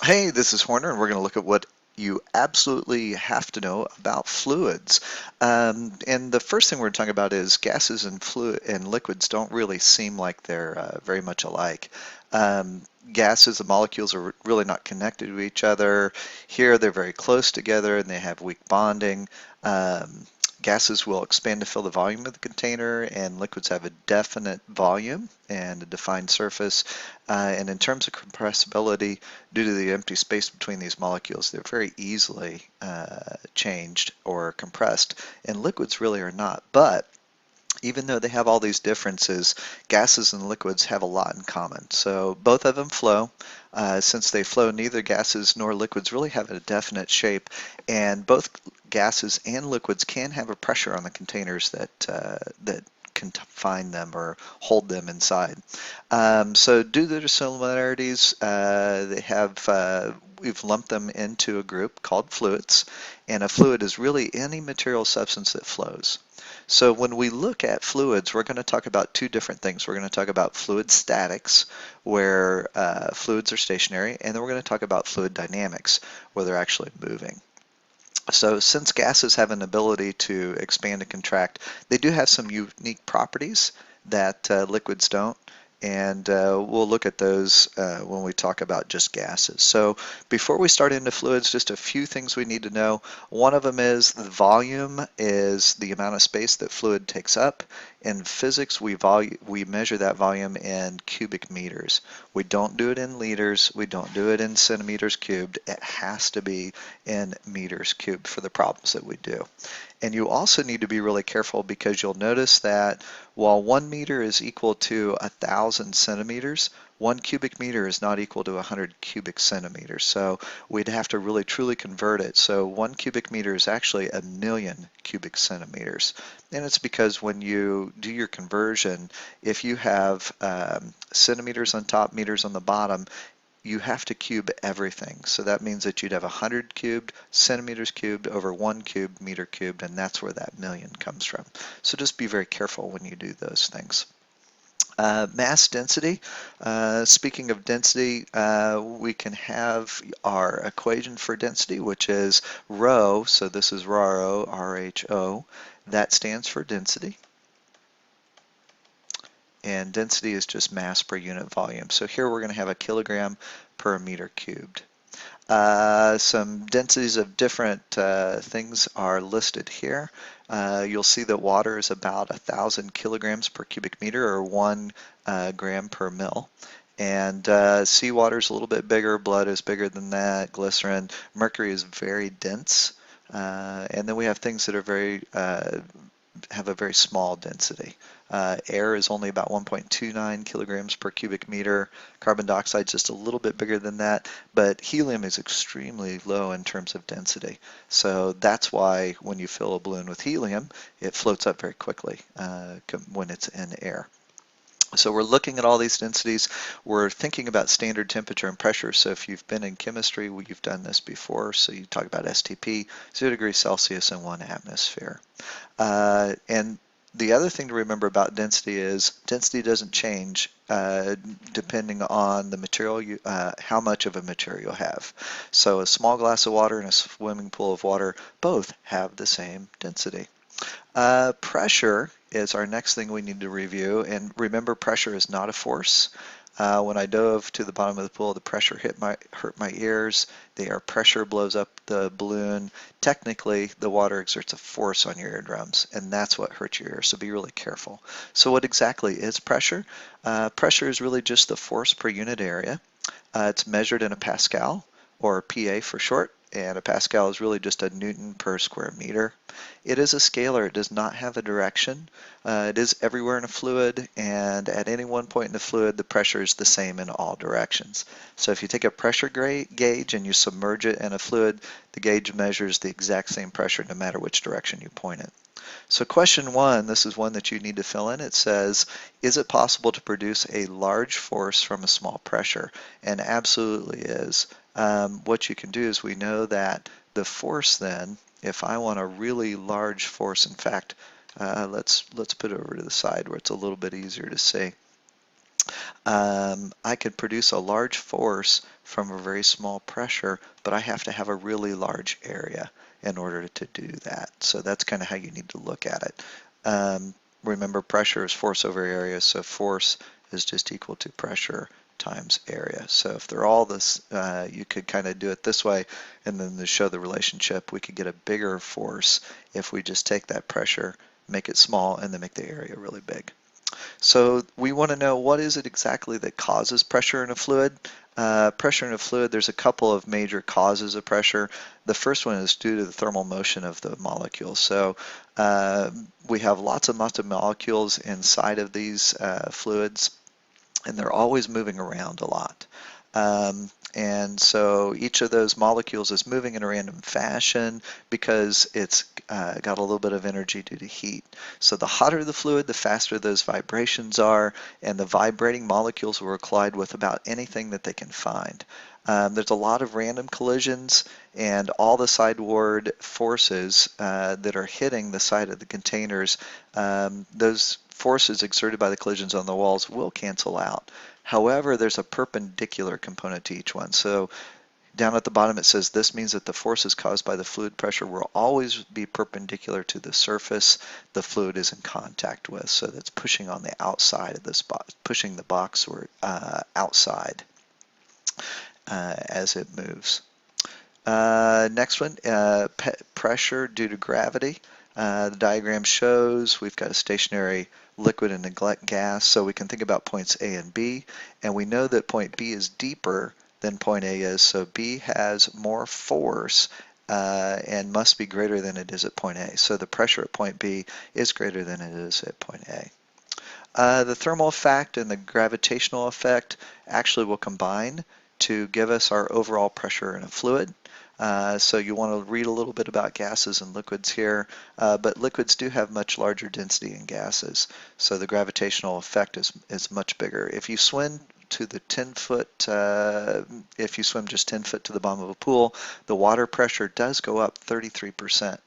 Hey, this is Horner, and we're going to look at what you absolutely have to know about fluids. And the first thing we're talking about is gases and fluid and liquids don't really seem like they're very much alike. Um, Gases, the molecules are really not connected to each other. Here, they're very close together and they have weak bonding. Um, Gases will expand to fill the volume of the container, and liquids have a definite volume and a defined surface. And in terms of compressibility, due to the empty space between these molecules, they're very easily changed or compressed, and liquids really are not. But even though they have all these differences, gases and liquids have a lot in common. So both of them flow. Since they flow, neither gases nor liquids really have a definite shape, and both gases and liquids can have a pressure on the containers that confine them or hold them inside. So due to their similarities, we've lumped them into a group called fluids, and a fluid is really any material substance that flows. So when we look at fluids, we're going to talk about two different things. We're going to talk about fluid statics, where fluids are stationary, and then we're going to talk about fluid dynamics, where they're actually moving. So since gases have an ability to expand and contract, they do have some unique properties that liquids don't. And we'll look at those when we talk about just gases. So before we start into fluids, just a few things we need to know. One of them is the volume is the amount of space that fluid takes up. In physics, we measure that volume in cubic meters. We don't do it in liters. We don't do it in centimeters cubed. It has to be in meters cubed for the problems that we do. And you also need to be really careful because you'll notice that while 1 meter is equal to 1,000 centimeters, 1 cubic meter is not equal to 100 cubic centimeters. So we'd have to really truly convert it. So 1 cubic meter is actually 1,000,000 cubic centimeters. And it's because when you do your conversion, if you have centimeters on top, meters on the bottom, you have to cube everything. So that means that you'd have 100 cubed, centimeters cubed over 1 cubed, meter cubed, and that's where that million comes from. So just be very careful when you do those things. Mass density. Speaking of density, we can have our equation for density, which is rho. So this is rho, R-H-O. That stands for density. And density is just mass per unit volume. So here we're going to have a kilogram per meter cubed. Some densities of different things are listed here. You'll see that water is about 1,000 kilograms per cubic meter, or 1 gram per mil. And seawater is a little bit bigger, blood is bigger than that, glycerin, mercury is very dense. And then we have things that are have a very small density. Air is only about 1.29 kilograms per cubic meter. Carbon dioxide is just a little bit bigger than that, but helium is extremely low in terms of density. So that's why when you fill a balloon with helium, it floats up very quickly when it's in air. So we're looking at all these densities. We're thinking about standard temperature and pressure. So if you've been in chemistry, you've done this before. So you talk about STP, 0 degrees Celsius and 1 atmosphere. And the other thing to remember about density is density doesn't change depending on the material, how much of a material you have. So a small glass of water and a swimming pool of water both have the same density. Pressure is our next thing we need to review, and remember, pressure is not a force. When I dove to the bottom of the pool, the pressure hurt my ears. The air pressure blows up the balloon. Technically, the water exerts a force on your eardrums, and that's what hurts your ears, so be really careful. So what exactly is pressure? Pressure is really just the force per unit area. It's measured in a Pascal, or PA for short, and a Pascal is really just a Newton per square meter. It is a scalar. It does not have a direction. It is everywhere in a fluid, and at any one point in the fluid, the pressure is the same in all directions. So if you take a pressure gauge and you submerge it in a fluid, the gauge measures the exact same pressure no matter which direction you point it. So question one, this is one that you need to fill in. It says, is it possible to produce a large force from a small pressure? And absolutely is. What you can do is we know that the force then, if I want a really large force, in fact, let's put it over to the side where it's a little bit easier to see. I could produce a large force from a very small pressure, but I have to have a really large area in order to do that. So that's kind of how you need to look at it. Remember, pressure is force over area, so force is just equal to pressure times area. So if they're all this, you could kind of do it this way, and then to show the relationship, we could get a bigger force if we just take that pressure, make it small, and then make the area really big. So we want to know, what is it exactly that causes pressure in a fluid? Pressure in a fluid, there's a couple of major causes of pressure. The first one is due to the thermal motion of the molecules. So we have lots of molecules inside of these fluids, and they're always moving around a lot. And so each of those molecules is moving in a random fashion because it's got a little bit of energy due to heat. So the hotter the fluid, the faster those vibrations are, and the vibrating molecules will collide with about anything that they can find. There's a lot of random collisions, and all the sideward forces that are hitting the side of the containers, those forces exerted by the collisions on the walls will cancel out. However, there's a perpendicular component to each one. So down at the bottom it says this means that the forces caused by the fluid pressure will always be perpendicular to the surface the fluid is in contact with. So that's pushing on the outside of this box, pushing the box or outside as it moves. Next one, pressure due to gravity. The diagram shows we've got a stationary liquid and a gas, so we can think about points A and B, and we know that point B is deeper than point A is, so B has more force and must be greater than it is at point A. So the pressure at point B is greater than it is at point A. The thermal effect and the gravitational effect actually will combine to give us our overall pressure in a fluid. So you want to read a little bit about gases and liquids here, but liquids do have much larger density than gases, so the gravitational effect is much bigger. If you swim to the 10-foot, if you swim just 10 foot to the bottom of a pool, the water pressure does go up 33%.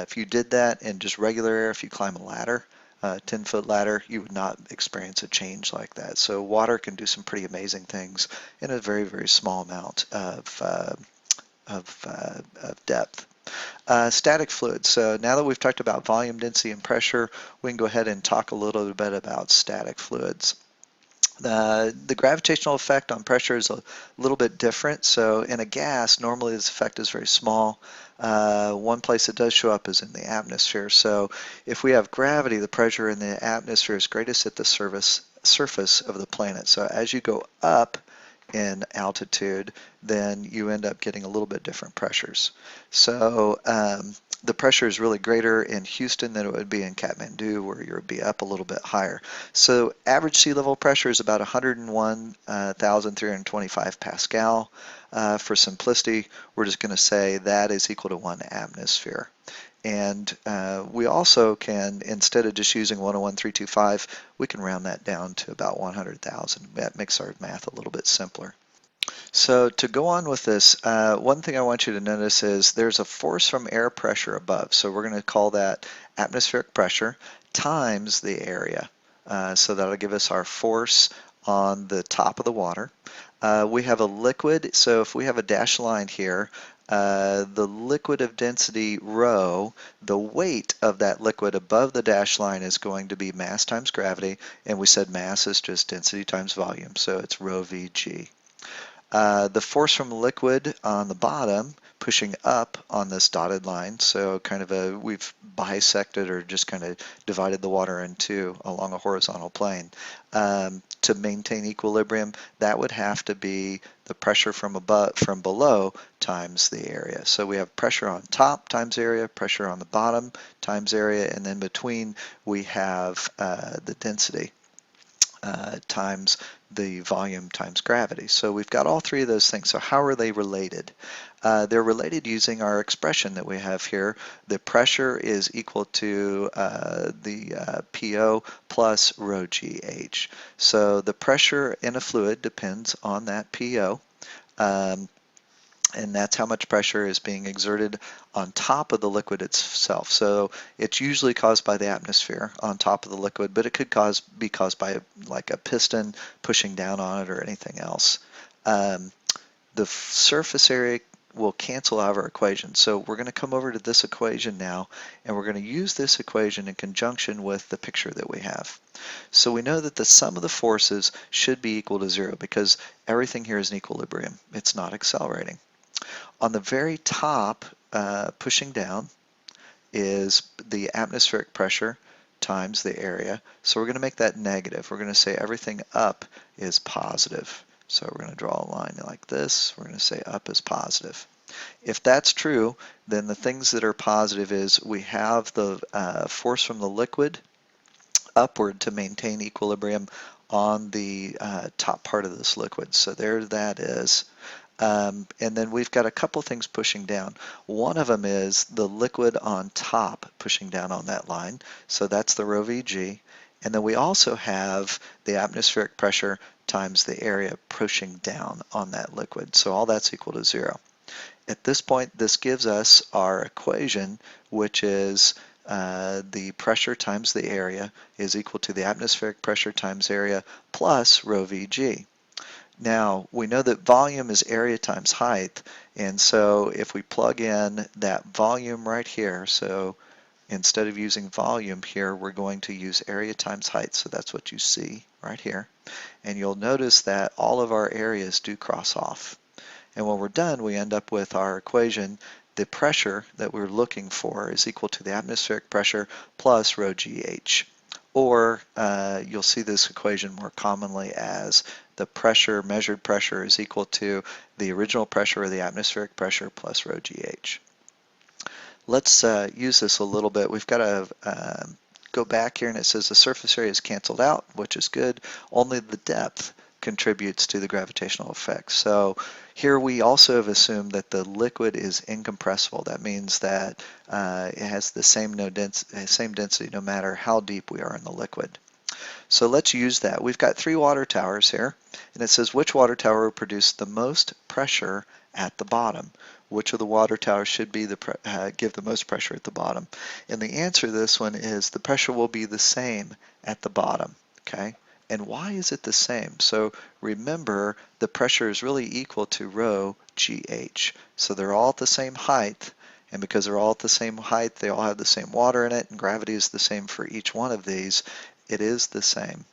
If you did that in just regular air, if you climb a ladder, 10-foot ladder, you would not experience a change like that. So water can do some pretty amazing things in a very, very small amount of depth. Static fluids. So now that we've talked about volume, density, and pressure, we can go ahead and talk a little bit about static fluids. The gravitational effect on pressure is a little bit different. So in a gas, normally this effect is very small. One place it does show up is in the atmosphere. So if we have gravity, the pressure in the atmosphere is greatest at the surface of the planet. So as you go up in altitude, then you end up getting a little bit different pressures. So the pressure is really greater in Houston than it would be in Kathmandu, where you would be up a little bit higher. So average sea level pressure is about 101,325 Pascal. For simplicity, we're just going to say that is equal to 1 atmosphere. And we also can, instead of just using 101,325, we can round that down to about 100,000. That makes our math a little bit simpler. So to go on with this, one thing I want you to notice is there's a force from air pressure above. So we're going to call that atmospheric pressure times the area. So that'll give us our force on the top of the water. We have a liquid, so if we have a dashed line here, the liquid of density rho, the weight of that liquid above the dashed line is going to be mass times gravity, and we said mass is just density times volume, so it's rho VG. The force from liquid on the bottom pushing up on this dotted line, so kind of we've bisected or just kind of divided the water in two along a horizontal plane. To maintain equilibrium, that would have to be the pressure from below times the area. So we have pressure on top times area, pressure on the bottom times area, and then between we have the density times the volume times gravity. So we've got all three of those things. So how are they related? They're related using our expression that we have here. The pressure is equal to the PO plus rho GH. So the pressure in a fluid depends on that PO. and that's how much pressure is being exerted on top of the liquid itself. So it's usually caused by the atmosphere on top of the liquid, but it could be caused by like a piston pushing down on it or anything else. Um, the surface area will cancel out our equation. So we're going to come over to this equation now, and we're going to use this equation in conjunction with the picture that we have. So we know that the sum of the forces should be equal to 0 because everything here is in equilibrium. It's not accelerating. On the very top, pushing down, is the atmospheric pressure times the area. So we're going to make that negative. We're going to say everything up is positive. So we're going to draw a line like this. We're going to say up is positive. If that's true, then the things that are positive is we have the force from the liquid upward to maintain equilibrium on the top part of this liquid. So there that is. And then we've got a couple things pushing down. One of them is the liquid on top pushing down on that line. So that's the rho Vg. And then we also have the atmospheric pressure times the area pushing down on that liquid. So all that's equal to 0. At this point, this gives us our equation, which is the pressure times the area is equal to the atmospheric pressure times area plus rho Vg. Now, we know that volume is area times height, and so if we plug in that volume right here, so instead of using volume here, we're going to use area times height, so that's what you see right here. And you'll notice that all of our areas do cross off. And when we're done, we end up with our equation. The pressure that we're looking for is equal to the atmospheric pressure plus rho GH. Or you'll see this equation more commonly as the pressure, measured pressure, is equal to the original pressure or the atmospheric pressure plus rho GH. Let's use this a little bit. We've got to go back here, and it says the surface area is canceled out, which is good. Only the depth contributes to the gravitational effect. So here we also have assumed that the liquid is incompressible. That means that it has the same density no matter how deep we are in the liquid. So let's use that. We've got 3 water towers here, and it says which water tower will produce the most pressure at the bottom. Which of the water towers should be give the most pressure at the bottom? And the answer to this one is the pressure will be the same at the bottom. Okay? And why is it the same? So remember, the pressure is really equal to rho GH. So they're all at the same height, and because they're all at the same height, they all have the same water in it, and gravity is the same for each one of these. It is the same.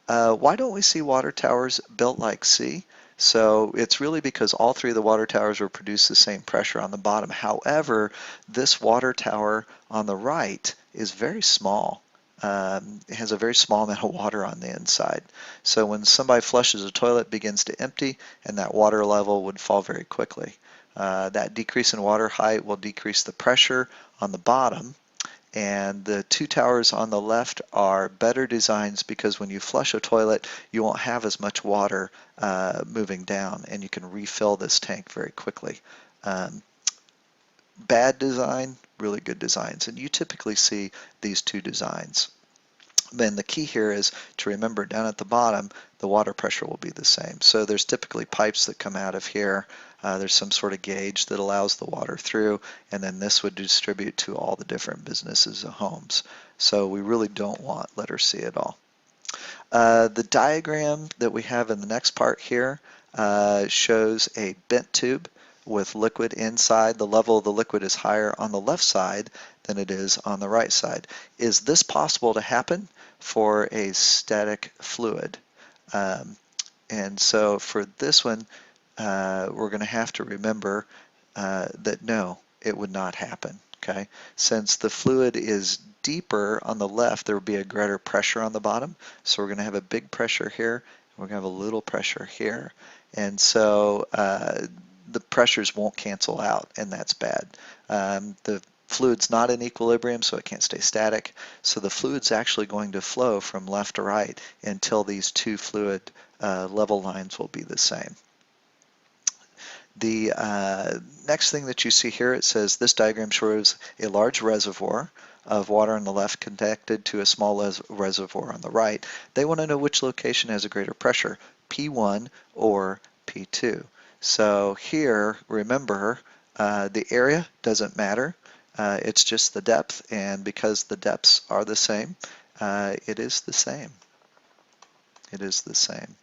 Why don't we see water towers built like C? So it's really because all 3 of the water towers will produce the same pressure on the bottom. However, this water tower on the right is very small. It has a very small amount of water on the inside. So when somebody flushes a toilet, it begins to empty, and that water level would fall very quickly. That decrease in water height will decrease the pressure on the bottom. And the 2 towers on the left are better designs because when you flush a toilet, you won't have as much water moving down, and you can refill this tank very quickly. Bad design, really good designs, and you typically see these 2 designs. Then the key here is to remember down at the bottom, the water pressure will be the same. So there's typically pipes that come out of here. There's some sort of gauge that allows the water through, and then this would distribute to all the different businesses and homes. So we really don't want letter C at all. The diagram that we have in the next part here shows a bent tube with liquid inside. The level of the liquid is higher on the left side than it is on the right side. Is this possible to happen for a static fluid? And so for this one, we're going to have to remember that no, it would not happen. Okay, since the fluid is deeper on the left, there will be a greater pressure on the bottom. So we're going to have a big pressure here, and we're going to have a little pressure here. And so the pressures won't cancel out, and that's bad. The fluid's not in equilibrium, so it can't stay static. So the fluid's actually going to flow from left to right until these 2 fluid level lines will be the same. The next thing that you see here, it says this diagram shows a large reservoir of water on the left connected to a small reservoir on the right. They want to know which location has a greater pressure, P1 or P2. So here, remember, the area doesn't matter. It's just the depth, and because the depths are the same, it is the same. It is the same.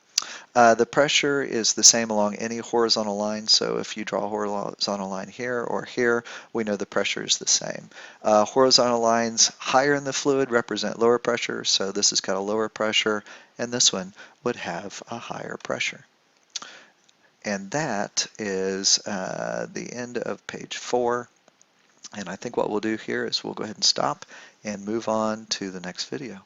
The pressure is the same along any horizontal line, so if you draw a horizontal line here or here, we know the pressure is the same. Horizontal lines higher in the fluid represent lower pressure, so this has got a lower pressure, and this one would have a higher pressure. And that is the end of page 4. And I think what we'll do here is we'll go ahead and stop and move on to the next video.